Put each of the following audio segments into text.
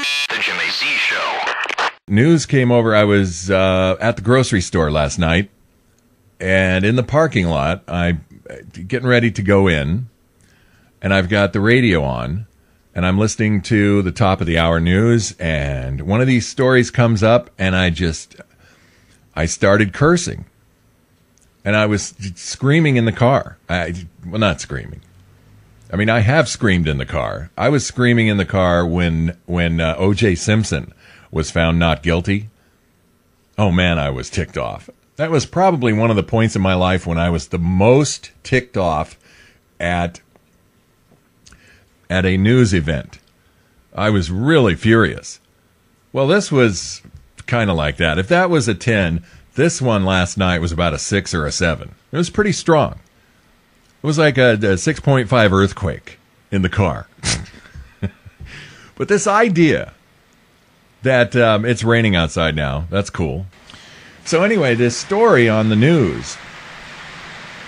The Jimmy Z Show. News came over. I was at the grocery store last night, and in the parking lot, I'm getting ready to go in, and I've got the radio on, and I'm listening to the top of the hour news, and one of these stories comes up, and I started cursing, and I was screaming in the car. Well, not screaming. I mean, I have screamed in the car. I was screaming in the car when O.J. Simpson was found not guilty. Oh, man, I was ticked off. That was probably one of the points in my life when I was the most ticked off at a news event. I was really furious. Well, this was kind of like that. If that was a 10, this one last night was about a 6 or a 7. It was pretty strong. It was like a 6.5 earthquake in the car. But this idea that it's raining outside now, that's cool. So anyway, this story on the news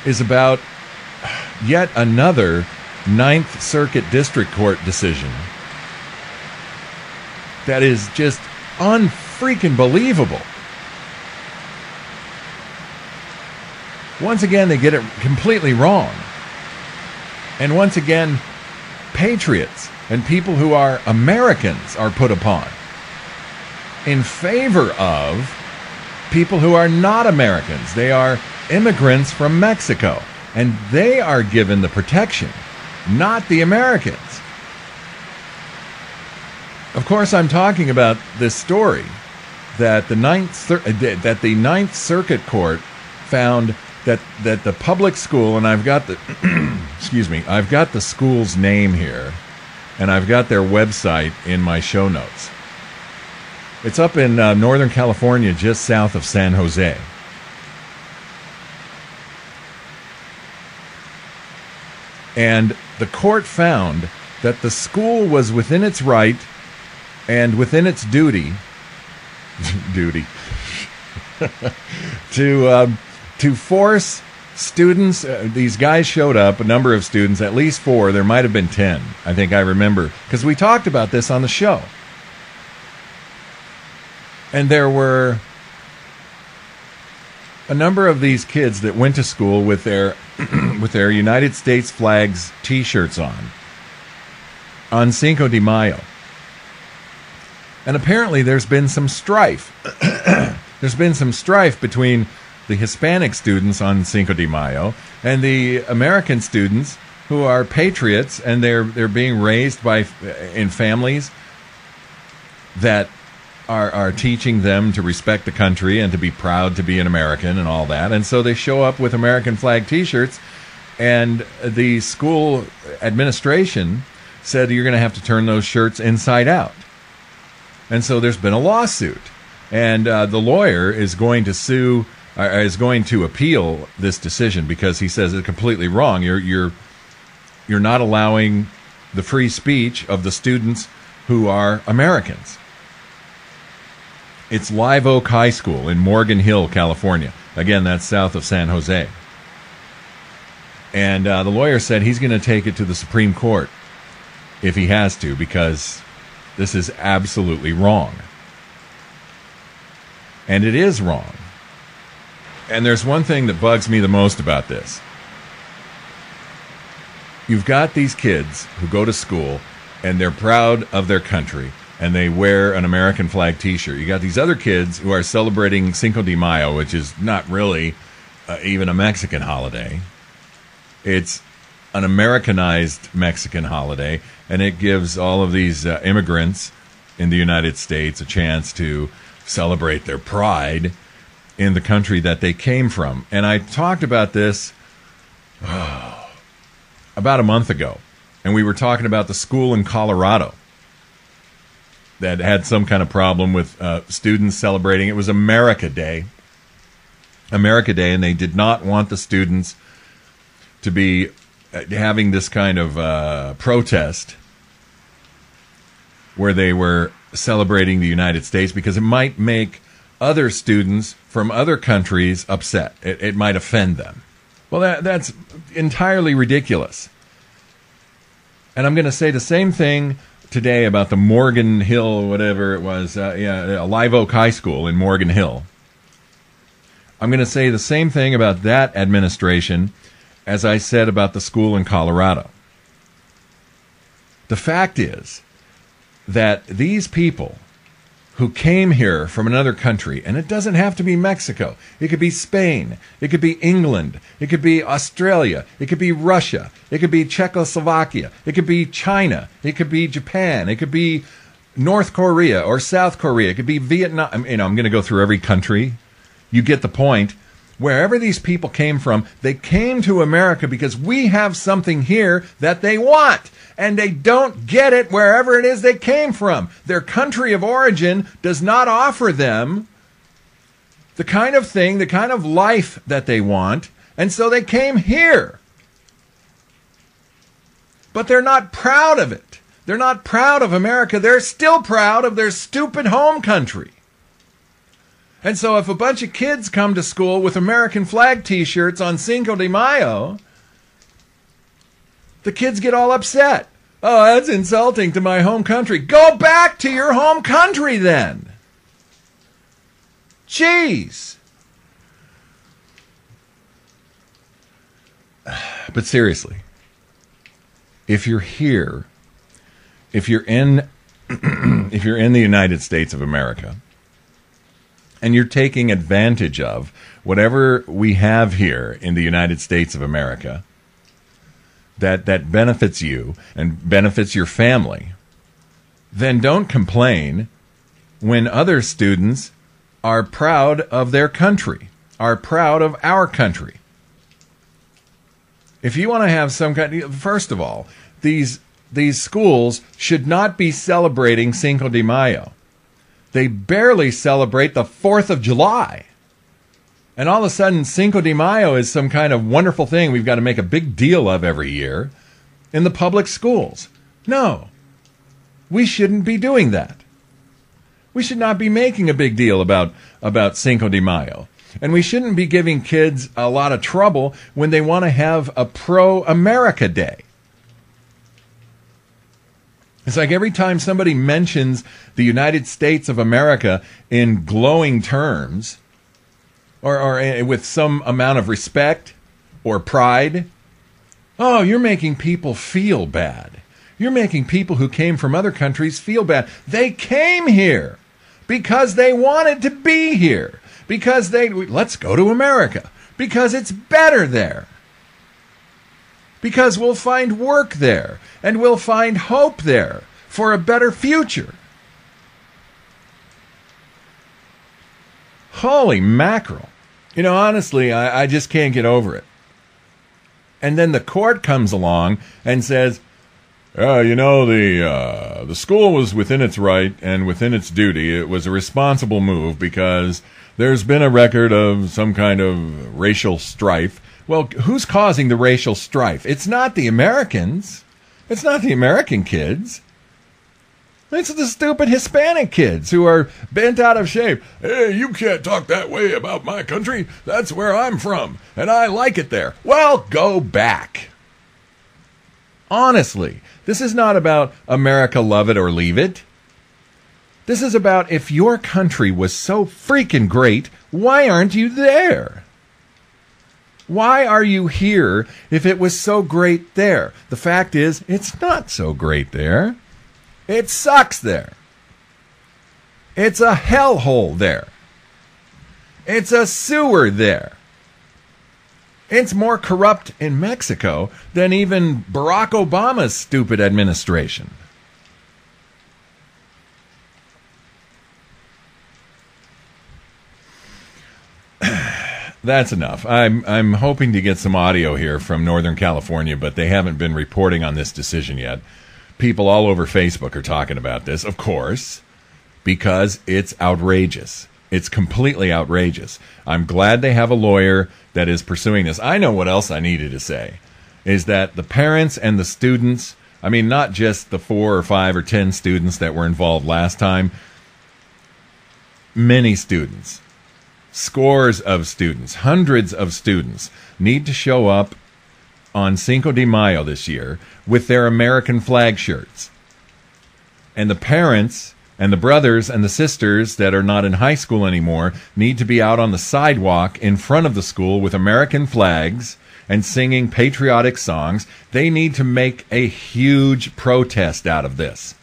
is about yet another Ninth Circuit District Court decision that is just unfreaking believable. Once again, they get it completely wrong. And once again, patriots and people who are Americans are put upon in favor of people who are not Americans. They are immigrants from Mexico, and they are given the protection, not the Americans. Of course, I'm talking about this story that the Ninth Circuit Court found that the public school, and I've got the I've got the school's name here, and I've got their website in my show notes. It's up in Northern California, just south of San Jose. And the court found that the school was within its right and within its duty to force students. These guys showed up, a number of students, at least 4. There might have been 10. I think I remember, because we talked about this on the show. And there were a number of these kids that went to school with their United States flags T-shirts on Cinco de Mayo. And apparently there's been some strife. There's been some strife between the Hispanic students on Cinco de Mayo and the American students who are patriots, and they're being raised in families that are teaching them to respect the country and to be proud to be an American and all that. And so they show up with American flag T-shirts, and the school administration said you're going to have to turn those shirts inside out. And so there's been a lawsuit, and the lawyer is going to appeal this decision because he says it's completely wrong. You're not allowing the free speech of the students who are Americans. It's Live Oak High School in Morgan Hill, California. Again, that's south of San Jose. And the lawyer said he's going to take it to the Supreme Court if he has to, because this is absolutely wrong. And it is wrong. And there's one thing that bugs me the most about this. You've got these kids who go to school, and they're proud of their country, and they wear an American flag T-shirt. You got these other kids who are celebrating Cinco de Mayo, which is not really even a Mexican holiday. It's an Americanized Mexican holiday, and it gives all of these immigrants in the United States a chance to celebrate their pride in the country that they came from. And I talked about this about a month ago, and we were talking about the school in Colorado that had some kind of problem with students celebrating. It was America Day, and they did not want the students to be having this kind of protest where they were celebrating the United States because it might make other students from other countries upset. It might offend them. Well, that's entirely ridiculous. And I'm going to say the same thing today about the Morgan Hill, whatever it was, Live Oak High School in Morgan Hill. I'm going to say the same thing about that administration as I said about the school in Colorado. The fact is that these people who came here from another country, and it doesn't have to be Mexico. It could be Spain. It could be England. It could be Australia. It could be Russia. It could be Czechoslovakia. It could be China. It could be Japan. It could be North Korea or South Korea. It could be Vietnam. I'm going to go through every country. You get the point. Wherever these people came from, they came to America because we have something here that they want. And they don't get it wherever it is they came from. Their country of origin does not offer them the kind of thing, the kind of life that they want. And so they came here. But they're not proud of it. They're not proud of America. They're still proud of their stupid home country. And so if a bunch of kids come to school with American flag t-shirts on Cinco de Mayo, the kids get all upset. Oh, that's insulting to my home country. Go back to your home country then. Jeez. But seriously, if you're here, if you're in the United States of America, and you're taking advantage of whatever we have here in the United States of America that benefits you and benefits your family, then don't complain when other students are proud of their country, are proud of our country. If you want to have some kind, first of all, these schools should not be celebrating Cinco de Mayo. They barely celebrate the 4th of July. And all of a sudden, Cinco de Mayo is some kind of wonderful thing we've got to make a big deal of every year in the public schools. No, we shouldn't be doing that. We should not be making a big deal about Cinco de Mayo. And we shouldn't be giving kids a lot of trouble when they want to have a pro-America day. It's like every time somebody mentions the United States of America in glowing terms, or with some amount of respect or pride, oh, you're making people feel bad. You're making people who came from other countries feel bad. They came here because they wanted to be here. Because let's go to America. Because it's better there. Because we'll find work there. And we'll find hope there for a better future. Holy mackerel. You know, honestly, I just can't get over it. And then the court comes along and says, the school was within its right and within its duty. It was a responsible move because there's been a record of some kind of racial strife. Well, who's causing the racial strife? It's not the Americans. It's not the American kids. It's the stupid Hispanic kids who are bent out of shape. Hey, you can't talk that way about my country. That's where I'm from, and I like it there. Well, go back. Honestly, this is not about America, love it or leave it. This is about if your country was so freaking great, why aren't you there? Why are you here if it was so great there? The fact is, it's not so great there. It sucks there. It's a hellhole there. It's a sewer there. It's more corrupt in Mexico than even Barack Obama's stupid administration. That's enough. I'm hoping to get some audio here from Northern California, but they haven't been reporting on this decision yet. People all over Facebook are talking about this, of course, because it's outrageous. It's completely outrageous. I'm glad they have a lawyer that is pursuing this. I know what else I needed to say, is that the parents and the students, I mean, not just the 4 or 5 or 10 students that were involved last time, many students, scores of students, hundreds of students need to show up on Cinco de Mayo this year with their American flag shirts. And the parents and the brothers and the sisters that are not in high school anymore need to be out on the sidewalk in front of the school with American flags and singing patriotic songs. They need to make a huge protest out of this.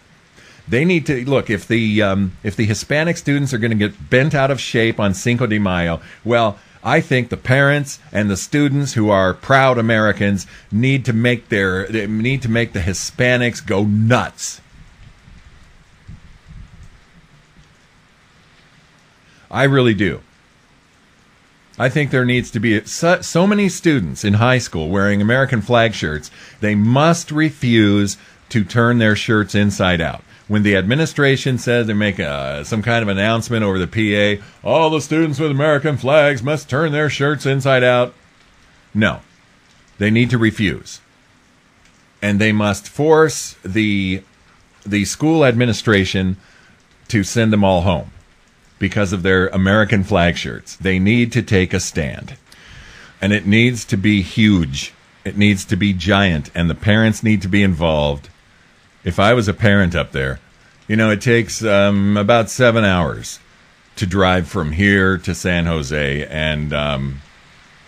They need to look, if the Hispanic students are going to get bent out of shape on Cinco de Mayo, well, I think the parents and the students who are proud Americans need to make the Hispanics go nuts. I really do. I think there needs to be so many students in high school wearing American flag shirts. They must refuse to turn their shirts inside out. When the administration says they make some kind of announcement over the PA, all the students with American flags must turn their shirts inside out. No, they need to refuse. And they must force the school administration to send them all home because of their American flag shirts. They need to take a stand. And it needs to be huge. It needs to be giant. And the parents need to be involved. If I was a parent up there, it takes about 7 hours to drive from here to San Jose. And,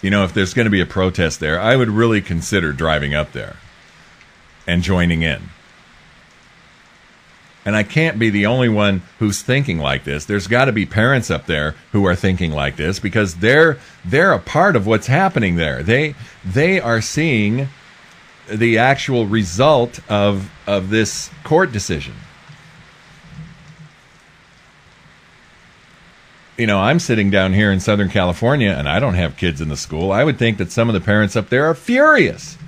if there's going to be a protest there, I would really consider driving up there and joining in. And I can't be the only one who's thinking like this. There's got to be parents up there who are thinking like this because they're a part of what's happening there. They are seeing the actual result of this court decision. I'm sitting down here in Southern California and I don't have kids in the school. I would think that some of the parents up there are furious.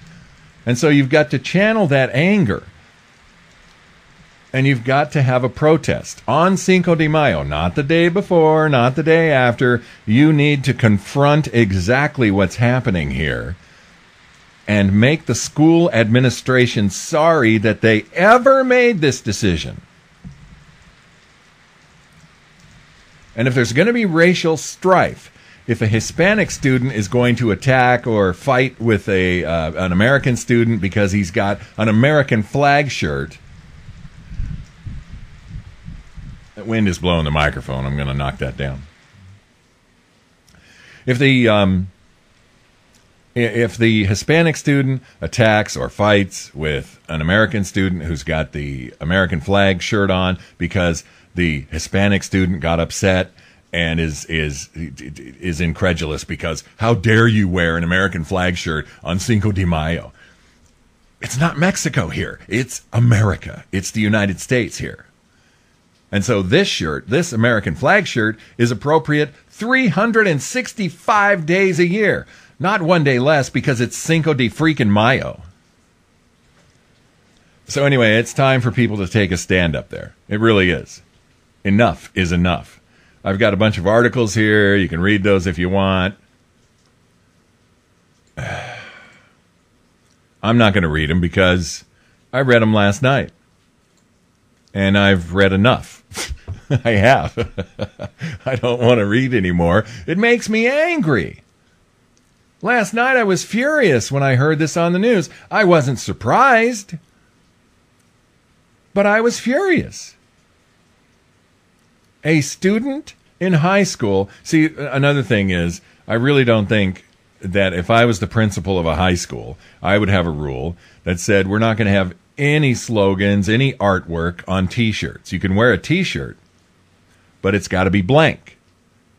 And so you've got to channel that anger. And you've got to have a protest on Cinco de Mayo, not the day before, not the day after. You need to confront exactly what's happening here and make the school administration sorry that they ever made this decision. And if there's going to be racial strife, if a Hispanic student is going to attack or fight with an American student because he's got an American flag shirt, that wind is blowing the microphone. I'm going to knock that down. If the Hispanic student attacks or fights with an American student who's got the American flag shirt on because the Hispanic student got upset and is incredulous because how dare you wear an American flag shirt on Cinco de Mayo? It's not Mexico here. It's America. It's the United States here. And so this shirt, this American flag shirt, is appropriate 365 days a year. Not one day less because it's Cinco de freaking Mayo. So anyway, it's time for people to take a stand up there. It really is. Enough is enough. I've got a bunch of articles here. You can read those if you want. I'm not going to read them because I read them last night. And I've read enough. I have. I don't want to read anymore. It makes me angry. Last night I was furious when I heard this on the news. I wasn't surprised, but I was furious. A student in high school. See, another thing is, I really don't think that if I was the principal of a high school, I would have a rule that said we're not going to have any slogans, any artwork on T-shirts. You can wear a T-shirt, but it's got to be blank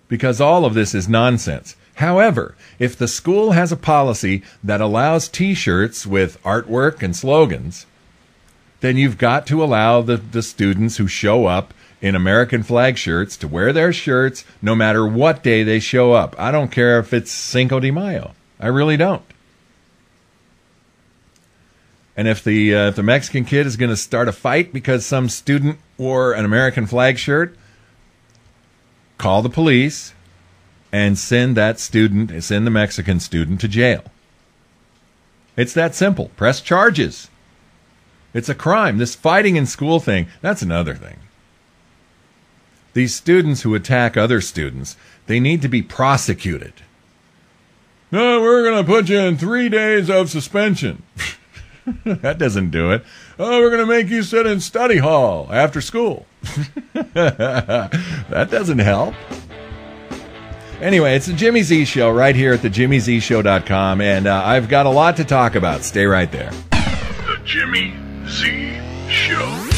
because all of this is nonsense. However, if the school has a policy that allows T-shirts with artwork and slogans, then you've got to allow the students who show up in American flag shirts to wear their shirts no matter what day they show up. I don't care if it's Cinco de Mayo. I really don't. And if the Mexican kid is going to start a fight because some student wore an American flag shirt, call the police and send the Mexican student to jail. It's that simple. Press charges. It's a crime. This fighting in school thing, that's another thing. These students who attack other students, they need to be prosecuted. No, we're going to put you in 3 days of suspension. That doesn't do it. Oh, we're going to make you sit in study hall after school. That doesn't help. Anyway, it's the Jimmy Z Show right here at thejimmyzshow.com, and I've got a lot to talk about. Stay right there. The Jimmy Z Show.